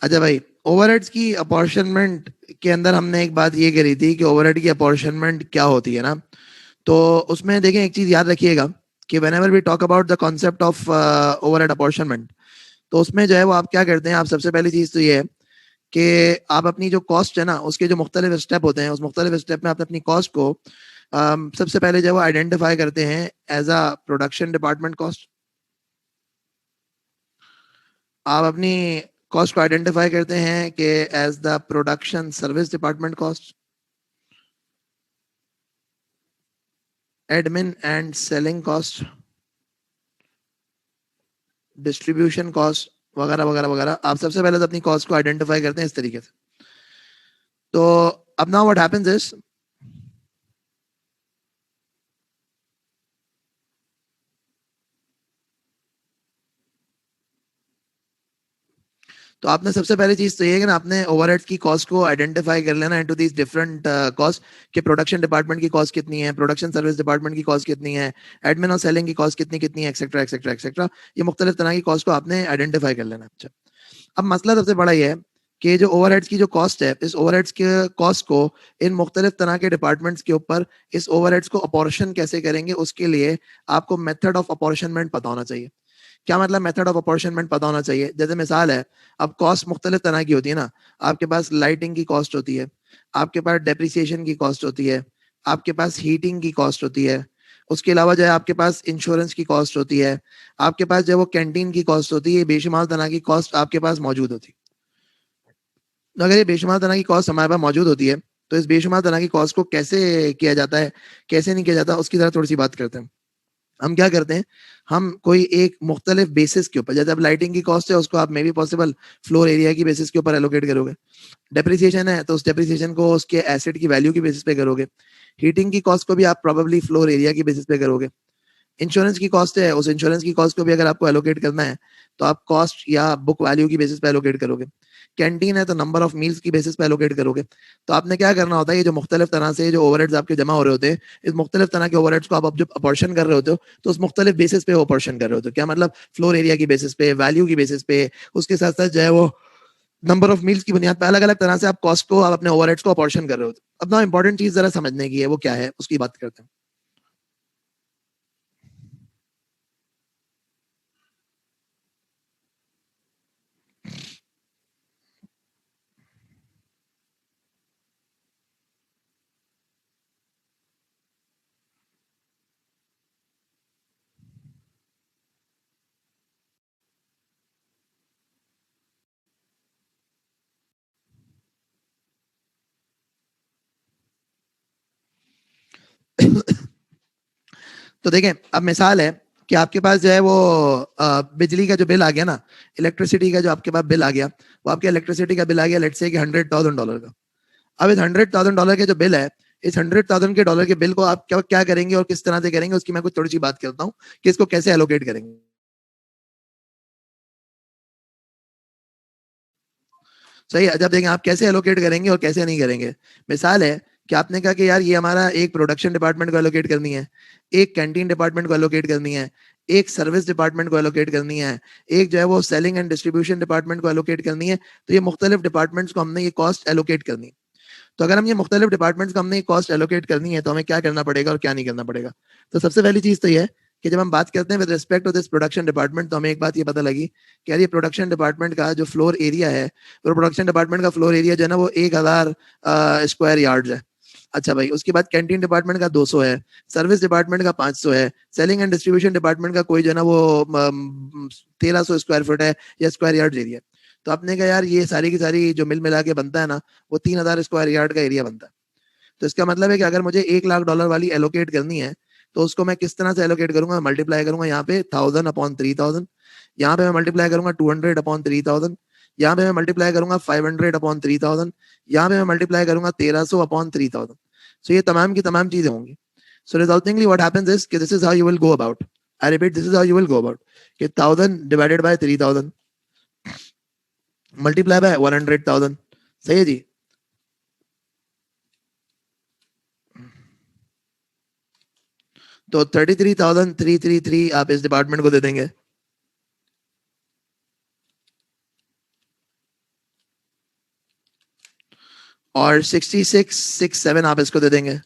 अच्छा भाई, ओवरहेड्स की अपॉर्शनमेंट के अंदर हमने एक बात ये करी थी कि ओवरहेड की अपॉर्शनमेंट क्या होती है ना। तो उसमें देखें, एक चीज याद रखिएगा कि whenever we talk about the concept of overhead apportionment, तो उसमें जो है वो आप क्या करते हैं, आप सबसे पहली चीज तो ये है कि आप अपनी जो कॉस्ट है ना, उसके जो मुख्तलिफ स्टेप होते हैं, उस मुख्तलिफ स्टेप में आप अपनी कॉस्ट को सबसे पहले जो है वो आइडेंटिफाई करते हैं as a production department cost. आप अपनी कॉस्ट को आइडेंटिफाई करते हैं कि as the production service department cost, admin and selling cost, distribution cost, वगैरह वगैरह वगैरह। आप सबसे पहले तो अपनी कॉस्ट को आइडेंटिफाई करते हैं इस तरीके से। तो अब नाउ व्हाट हैपेंस इज, तो आपने सबसे पहली चीज तो ये है कि ना, आपने ओवरहेड्स की कॉस्ट को आइडेंटिफाई कर लेना इनटू दीस डिफरेंट कॉस्ट, कि प्रोडक्शन डिपार्टमेंट की कॉस्ट कितनी है, प्रोडक्शन सर्विस डिपार्टमेंट की कॉस्ट कितनी है, एडमिन और सेलिंग की कॉस्ट कितनी कितनी है, एक्सेट्रा एक्सेट्रा एक्सेट्रा। ये मुख्तलिफ तरह की कॉस्ट को आपने आइडेंटिफाई कर लेना। अच्छा, अब मसला सबसे बड़ा ये है कि जो ओवरहेड्स की जो कॉस्ट है, इस ओवरहेड्स के कॉस्ट को इन मुख्तलिफ तरह के डिपार्टमेंट्स के ऊपर इस ओवरहेड्स को अपॉर्शन कैसे करेंगे, उसके लिए आपको मेथड ऑफ अपॉर्शनमेंट पता होना चाहिए। क्या मतलब मेथड ऑफ अपॉर्शनमेंट पता होना चाहिए? जैसे मिसाल है, अब कॉस्ट मुख्तलिफ तरह की होती है ना। आपके पास लाइटिंग की कॉस्ट होती है, आपके पास डेप्रिसिएशन की कॉस्ट होती है, आपके पास हीटिंग की कॉस्ट होती है, उसके अलावा जो है आपके पास इंश्योरेंस की कॉस्ट होती है, आपके पास जो है वो कैंटीन की कॉस्ट होती है। बेशुमार तरह की कॉस्ट आपके पास मौजूद होती है। तो अगर ये बेशुमार तरह की कॉस्ट हमारे पास मौजूद होती है, तो इस बेशुमार तरह की कॉस्ट को कैसे किया जाता है, कैसे नहीं किया जाता, उसकी तरह थोड़ी सी बात करते हैं। हम क्या करते हैं, हम कोई एक मुख्तलिफ बेसिस के ऊपर, जैसे अब लाइटिंग की कॉस्ट है, उसको आप may be possible floor area की बेसिस के ऊपर एलोकेट करोगे। डेप्रिसिएशन है तो उस डेप्रिसिएशन को उसके एसेट की वैल्यू की बेसिस पे करोगे। हीटिंग की कॉस्ट को भी आप प्रोबेबली फ्लोर एरिया की बेसिस पे करोगे। इंश्योरेंस की कॉस्ट है, उस इंश्योरेंस की कॉस्ट को भी अगर आपको एलोकेट करना है, तो आप कॉस्ट या बुक वैल्यू की बेसिस पे एलोकेट करोगे। कैंटीन है तो नंबर ऑफ मील्स की बेसिस पे एलोकेट करोगे। तो आपने क्या करना होता है, ये जो मुख्तलिफ तरह से जो ओवरहेड्स आपके जमा हो रहे होते हैं, इस मुख्तलिफ तरह के ओवरहेड्स को आप अब जब अपॉर्शन कर रहे होते हो, तो उस मुख्तलिफ बेसिस पे अपॉर्शन कर रहे होते हो। क्या मतलब, फ्लोर एरिया की बेसिस पे, वैल्यू की बेसिस पे, उसके साथ साथ जो है वो नंबर ऑफ मील्स की बुनियाद पे अलग अलग तरह से आप कॉस्ट को, आप अपने ओवरहेड्स को अपॉर्शन कर रहे होते हो। अब ना इंपॉर्टेंट चीज जरा समझने की है, वो क्या है उसकी बात करते हैं। तो देखें, अब मिसाल है कि आपके पास जो है वो बिजली का जो बिल आ गया ना, इलेक्ट्रिसिटी का जो आपके पास बिल आ गया, वो आपके इलेक्ट्रिसिटी का बिल आ गया, लेट्स से कि $100,000 का। अब इस $100,000 के जो बिल है, इस $100,000 के बिल को आप क्या क्या करेंगे और किस तरह से करेंगे, उसकी मैं कुछ थोड़ी सी बात करता हूँ कि इसको कैसे एलोकेट करेंगे। सही है, जब देखें आप कैसे एलोकेट करेंगे और कैसे नहीं करेंगे। मिसाल है कि आपने कहा कि यार ये हमारा एक प्रोडक्शन डिपार्टमेंट को एलोकेट करनी है, एक कैंटीन डिपार्टमेंट को एलोकेट करनी है, एक सर्विस डिपार्टमेंट को एलोकेट करनी है, एक जो है वो सेलिंग एंड डिस्ट्रीब्यूशन डिपार्टमेंट को एलोकेट करनी है। तो ये मुख्तलिफ डिपार्टमेंट्स को हमने ये कॉस्ट एलोकेट करनी है। तो अगर हम ये मुख्तलिफ डिपार्टमेंट्स को हमने कॉस्ट एलोकेट करनी है, तो हमें क्या करना पड़ेगा और क्या नहीं करना पड़ेगा। तो सबसे पहली चीज तो ये है कि जब हम बात करते हैं with respect to this production department, तो हमें एक बात ये पता लगी कि यार ये प्रोडक्शन डिपार्टमेंट का जो फ्लोर एरिया है, तो प्रोडक्शन डिपार्टमेंट का फ्लोर एरिया जो है ना वो 1,000 स्क्वायर यार्ड है। अच्छा भाई, उसके बाद कैंटीन डिपार्टमेंट का 200 है, सर्विस डिपार्टमेंट का 500 है, सेलिंग एंड डिस्ट्रीब्यूशन डिपार्टमेंट का कोई जो है ना वो 1,300 स्क्वायर फुट है या स्क्वायर यार्ड एरिया। तो आपने कहा यार ये सारी की सारी जो मिल मिला के बनता है ना, वो 3,000 स्क्वायर यार्ड का एरिया बनता है। तो इसका मतलब है कि अगर मुझे $1,00,000 वाली एलोकेट करनी है, तो उसको मैं किस तरह से एलोकेट करूंगा, मल्टीप्लाई करूंगा यहाँ पे 1,000/3,000, यहाँ पे मैं मल्टीप्लाई करूंगा 200/3,000, यहाँ पे मैं मल्टीप्लाई करूंगा 500/3,000, यहाँ पे मैं मल्टीप्लाई करूंगा 1,300/3,000। सो ये तमाम की तमाम चीजें होंगी। सो रिजल्टिंगली व्हाट हैपेंस इज कि this is how you will go about, I repeat, this is how you will go about, कि 1,000 डिवाइडेड बाय 3,000 मल्टीप्लाई बाय 100,000। सही है जी। तो 33,333 आप इस डिपार्टमेंट को दे देंगे। और 6667 आप इसको दे देंगे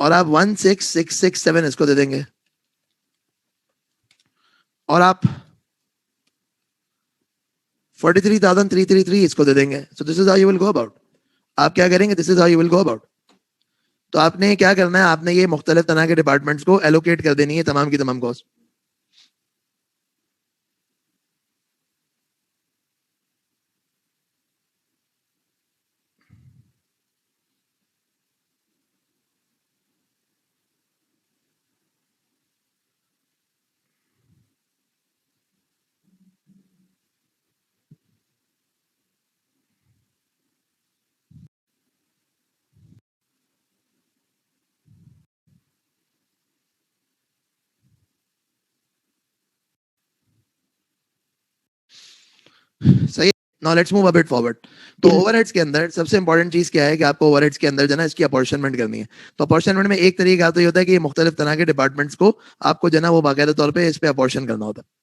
और आप 16667 इसको दे देंगे और आप 43333 इसको दे देंगे. So this is how you will go about. आप क्या करेंगे? This is how you will go about. तो आपने क्या करना है? आपने ये मुख्तलिफ तरह के डिपार्टमेंट्स को एलोकेट कर देनी है तमाम की तमाम कॉस्ट. सही. Now let's move a bit forward. तो ओवरहेड्स के अंदर सबसे इंपॉर्टेंट चीज क्या है कि आपको ओवरहेड्स के अंदर जो है ना इसकी अपॉर्शनमेंट करनी है. तो अपॉर्शनमेंट में एक तरीका तो ये होता है कि ये मुख्तलिफ तरह के डिपार्टमेंट्स को आपको जो है ना वो बाकायदा तौर पे इस पे अपॉर्शन करना होता है.